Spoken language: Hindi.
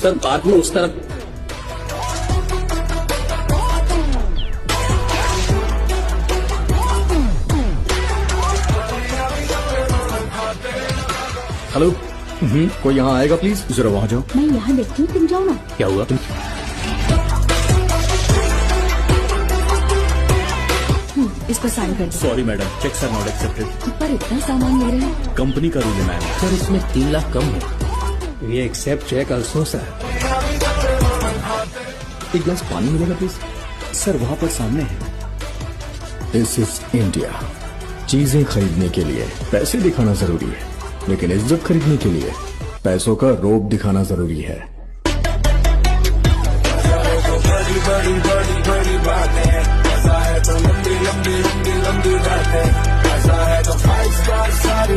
सर पार्क में उस तरफ। हेलो, कोई यहाँ आएगा प्लीज? जरा वहाँ जाओ। मैं यहाँ देखती हूँ, तुम जाओ ना। क्या हुआ? तुम इस पर साइन कर दो। Sorry madam, checks are not accepted. पर इतना सामान ले रहे हैं। कंपनी का रूल है मैम। सर इसमें 3 लाख कम है। ये एक्सेप्ट चेक ऑल्सो सर। एक गिलास पानी मिलेगा प्लीज? सर वहाँ पर सामने है। This is India. चीजें खरीदने के लिए पैसे दिखाना जरूरी है, लेकिन इज्जत खरीदने के लिए पैसों का रोब दिखाना जरूरी है। बड़ी बातें, ऐसा है तो लंबी लंबी लंबी लंबी बातें, ऐसा है तो 5 स्टार सारी